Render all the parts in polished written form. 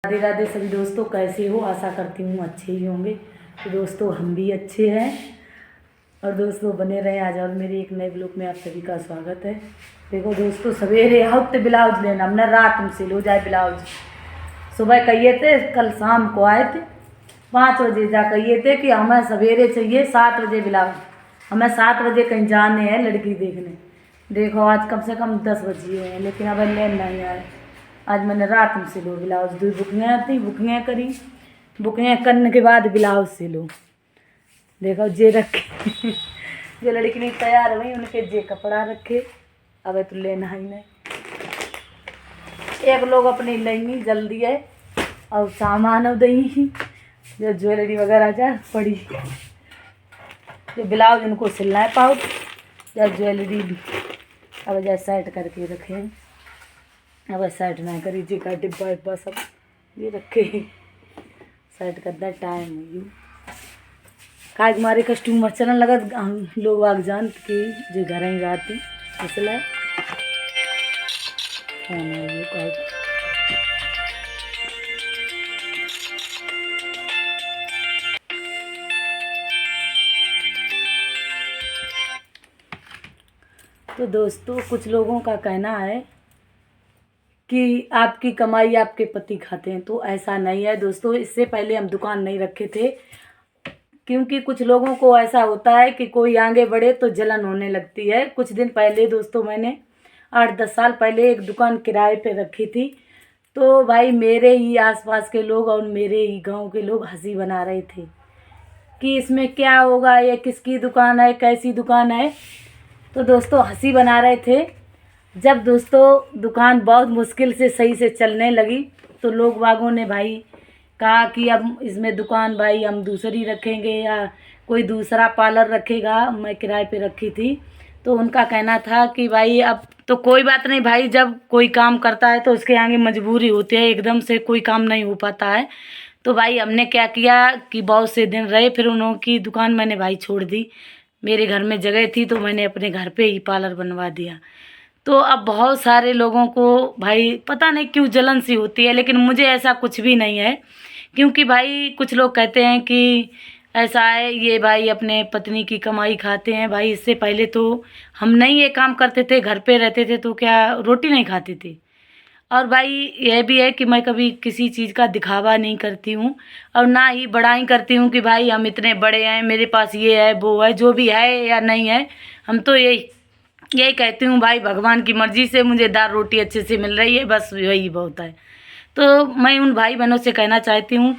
राधे राधे सभी दोस्तों, कैसे हो? आशा करती हूँ अच्छे ही होंगे। तो दोस्तों हम भी अच्छे हैं और दोस्तों बने रहें आज और मेरे एक नए ब्लॉग में आप सभी का स्वागत है। देखो दोस्तों, सवेरे आओ तो ब्लाउज लेना, हमने रात में सिल हो जाए ब्लाउज। सुबह कहिए थे, कल शाम को आए थे 5 बजे जा कहिए थे कि हमें सवेरे चाहिए 7 बजे ब्लाउज। हमें 7 बजे कहीं जाने हैं लड़की देखने। देखो आज कम से कम 10 बजे हैं लेकिन अब लेन नहीं आए। आज मैंने रात में सिलो ब्लाउज, 2 बुकिंग थी, बुकिंग करी, बुकिंग करने के बाद ब्लाउज सिलो। देखो जे रखे जो लड़की नहीं तैयार हुई उनके जे कपड़ा रखे। अब तो लेना ही नहीं, एक लोग अपनी लेंगी जल्दी है और सामान दही जो ज्वेलरी वगैरह जा पड़ी, जो ब्लाउज उनको सिलना है पाउच या ज्वेलरी अब जैसे सेट करके रखे हैं। अब सेट ना करी जी का डिब्बा डिब्बा सब ये रखे सेट करना टाइम यू का हमारे कस्टमर चलन लगा। हम लोग आग जान के जो घर ही जाती इसलिए तो दोस्तों कुछ लोगों का कहना है कि आपकी कमाई आपके पति खाते हैं, तो ऐसा नहीं है दोस्तों। इससे पहले हम दुकान नहीं रखे थे क्योंकि कुछ लोगों को ऐसा होता है कि कोई आगे बढ़े तो जलन होने लगती है। कुछ दिन पहले दोस्तों मैंने 8-10 साल पहले एक दुकान किराए पे रखी थी, तो भाई मेरे ही आसपास के लोग और मेरे ही गांव के लोग हंसी बना रहे थे कि इसमें क्या होगा, ये किसकी दुकान है, कैसी दुकान है। तो दोस्तों हंसी बना रहे थे। जब दोस्तों दुकान बहुत मुश्किल से सही से चलने लगी तो लोग बागों ने भाई कहा कि अब इसमें दुकान भाई हम दूसरी रखेंगे या कोई दूसरा पार्लर रखेगा। मैं किराए पे रखी थी तो उनका कहना था कि भाई अब तो कोई बात नहीं भाई, जब कोई काम करता है तो उसके आगे मजबूरी होती है, एकदम से कोई काम नहीं हो पाता है। तो भाई हमने क्या किया कि बहुत से दिन रहे, फिर उनकी दुकान मैंने भाई छोड़ दी। मेरे घर में जगह थी तो मैंने अपने घर पे ही पार्लर बनवा दिया। तो अब बहुत सारे लोगों को भाई पता नहीं क्यों जलन सी होती है, लेकिन मुझे ऐसा कुछ भी नहीं है। क्योंकि भाई कुछ लोग कहते हैं कि ऐसा है ये भाई अपने पत्नी की कमाई खाते हैं। भाई इससे पहले तो हम नहीं ये काम करते थे, घर पे रहते थे तो क्या रोटी नहीं खाते थे। और भाई यह भी है कि मैं कभी किसी चीज़ का दिखावा नहीं करती हूँ और ना ही बड़ाई करती हूँ कि भाई हम इतने बड़े हैं, मेरे पास ये है वो है, जो भी है या नहीं है। हम तो यही कहती हूँ भाई भगवान की मर्ज़ी से मुझे दाल रोटी अच्छे से मिल रही है, बस यही बहुत है। तो मैं उन भाई बहनों से कहना चाहती हूँ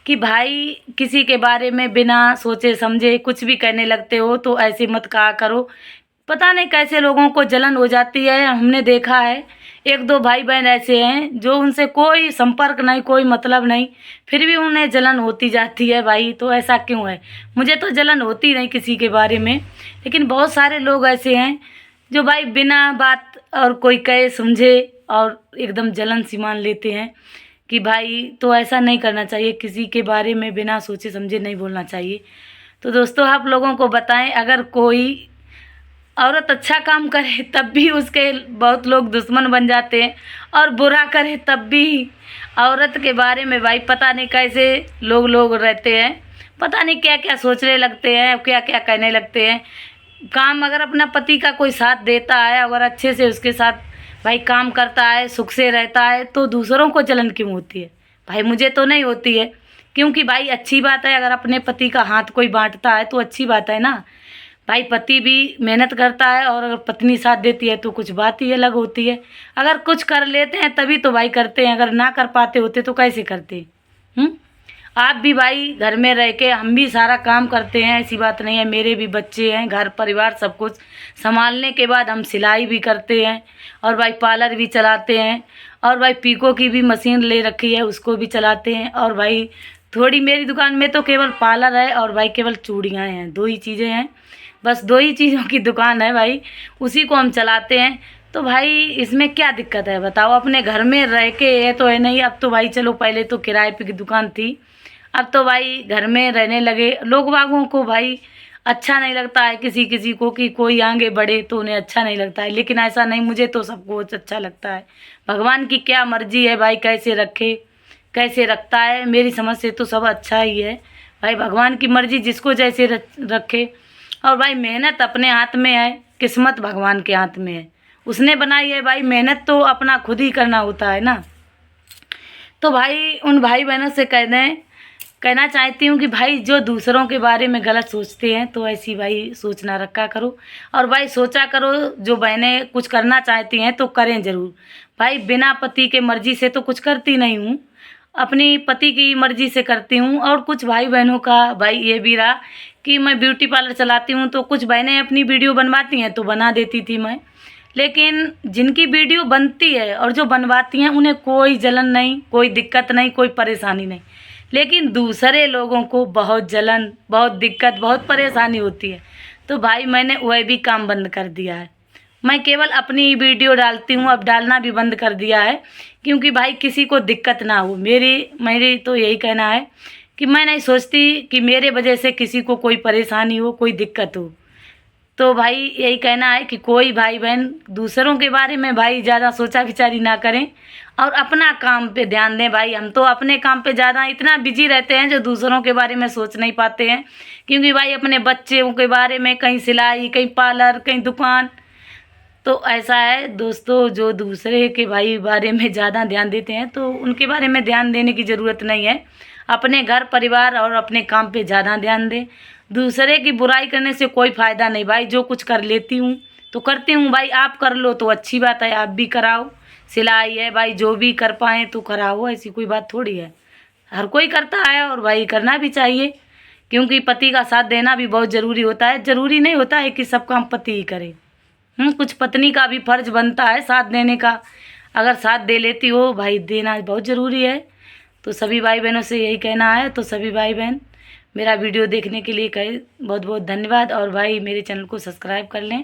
कि भाई किसी के बारे में बिना सोचे समझे कुछ भी कहने लगते हो तो ऐसे मत कहा करो। पता नहीं कैसे लोगों को जलन हो जाती है। हमने देखा है 1-2 भाई बहन ऐसे हैं जो उनसे कोई संपर्क नहीं, कोई मतलब नहीं, फिर भी उन्हें जलन होती जाती है। भाई तो ऐसा क्यों है? मुझे तो जलन होती नहीं किसी के बारे में, लेकिन बहुत सारे लोग ऐसे हैं जो भाई बिना बात और कोई कहे समझे और एकदम जलन सी मान लेते हैं कि भाई तो ऐसा नहीं करना चाहिए, किसी के बारे में बिना सोचे समझे नहीं बोलना चाहिए। तो दोस्तों आप लोगों को बताएं, अगर कोई औरत अच्छा काम करे तब भी उसके बहुत लोग दुश्मन बन जाते हैं और बुरा करे तब भी औरत के बारे में भाई पता नहीं कैसे लोग रहते हैं, पता नहीं क्या क्या सोचने लगते हैं, क्या क्या कहने लगते हैं। काम अगर अपना पति का कोई साथ देता है, अगर अच्छे से उसके साथ भाई काम करता है, सुख से रहता है, तो दूसरों को जलन क्यों होती है? भाई मुझे तो नहीं होती है, क्योंकि भाई अच्छी बात है अगर अपने पति का हाथ कोई बांटता है तो अच्छी बात है ना। भाई पति भी मेहनत करता है और अगर पत्नी साथ देती है तो कुछ बात ही अलग होती है। अगर कुछ कर लेते हैं तभी तो भाई करते हैं, अगर ना कर पाते होते तो कैसे करते? आप भी भाई घर में रह के हम भी सारा काम करते हैं, ऐसी बात नहीं है। मेरे भी बच्चे हैं, घर परिवार सब कुछ संभालने के बाद हम सिलाई भी करते हैं और भाई पार्लर भी चलाते हैं और भाई पीको की भी मशीन ले रखी है उसको भी चलाते हैं। और भाई थोड़ी मेरी दुकान में तो केवल पार्लर है और भाई केवल चूड़ियाँ हैं, 2 ही चीज़ें हैं, बस 2 ही चीज़ों की दुकान है भाई, उसी को हम चलाते हैं। तो भाई इसमें क्या दिक्कत है बताओ? अपने घर में रह के ये तो है नहीं। अब तो भाई चलो पहले तो किराए पे की दुकान थी, अब तो भाई घर में रहने लगे। लोग बागों को भाई अच्छा नहीं लगता है किसी किसी को कि कोई आगे बढ़े तो उन्हें अच्छा नहीं लगता है, लेकिन ऐसा नहीं, मुझे तो सबको अच्छा लगता है। भगवान की क्या मर्जी है भाई, कैसे रखे कैसे रखता है, मेरी समझ से तो सब अच्छा ही है भाई। भगवान की मर्जी, जिसको जैसे रखे। और भाई मेहनत अपने हाथ में है, किस्मत भगवान के हाथ में है, उसने बनाई है भाई। मेहनत तो अपना खुद ही करना होता है ना। तो भाई उन भाई बहनों से कहना चाहती हूँ कि भाई जो दूसरों के बारे में गलत सोचते हैं तो ऐसी भाई सोच ना रखा करो। और भाई सोचा करो, जो बहनें कुछ करना चाहती हैं तो करें ज़रूर भाई। बिना पति के मर्ज़ी से तो कुछ करती नहीं हूँ, अपनी पति की मर्ज़ी से करती हूँ। और कुछ भाई बहनों का भाई ये भी रहा कि मैं ब्यूटी पार्लर चलाती हूँ, तो कुछ बहनें अपनी वीडियो बनवाती हैं तो बना देती थी मैं। लेकिन जिनकी वीडियो बनती है और जो बनवाती हैं उन्हें कोई जलन नहीं, कोई दिक्कत नहीं, कोई परेशानी नहीं। लेकिन दूसरे लोगों को बहुत जलन, बहुत दिक्कत, बहुत परेशानी होती है। तो भाई मैंने वह भी काम बंद कर दिया है। मैं केवल अपनी ही वीडियो डालती हूँ, अब डालना भी बंद कर दिया है, क्योंकि भाई किसी को दिक्कत ना हो। मेरी तो यही कहना है कि मैं नहीं सोचती कि मेरे वजह से किसी को कोई परेशानी हो, कोई दिक्कत हो। तो भाई यही कहना है कि कोई भाई बहन दूसरों के बारे में भाई ज़्यादा सोचा विचारी ना करें और अपना काम पे ध्यान दें भाई। हम तो अपने काम पे ज़्यादा इतना बिजी रहते हैं जो दूसरों के बारे में सोच नहीं पाते हैं, क्योंकि भाई अपने बच्चों के बारे में कहीं सिलाई, कहीं पार्लर, कहीं दुकान। तो ऐसा है दोस्तों, जो दूसरे के भाई बारे में ज़्यादा ध्यान देते हैं तो उनके बारे में ध्यान देने की ज़रूरत नहीं है। अपने घर परिवार और अपने काम पे ज़्यादा ध्यान दें। दूसरे की बुराई करने से कोई फ़ायदा नहीं भाई। जो कुछ कर लेती हूँ तो करती हूँ भाई, आप कर लो तो अच्छी बात है, आप भी कराओ। सिलाई है भाई, जो भी कर पाएँ तो कराओ, ऐसी कोई बात थोड़ी है। हर कोई करता है और भाई करना भी चाहिए, क्योंकि पति का साथ देना भी बहुत ज़रूरी होता है। ज़रूरी नहीं होता है कि सब काम पति ही करे। कुछ पत्नी का भी फर्ज बनता है साथ देने का। अगर साथ दे लेती हो भाई, देना बहुत ज़रूरी है। तो सभी भाई बहनों से यही कहना है। तो सभी भाई बहन मेरा वीडियो देखने के लिए बहुत बहुत धन्यवाद। और भाई मेरे चैनल को सब्सक्राइब कर लें।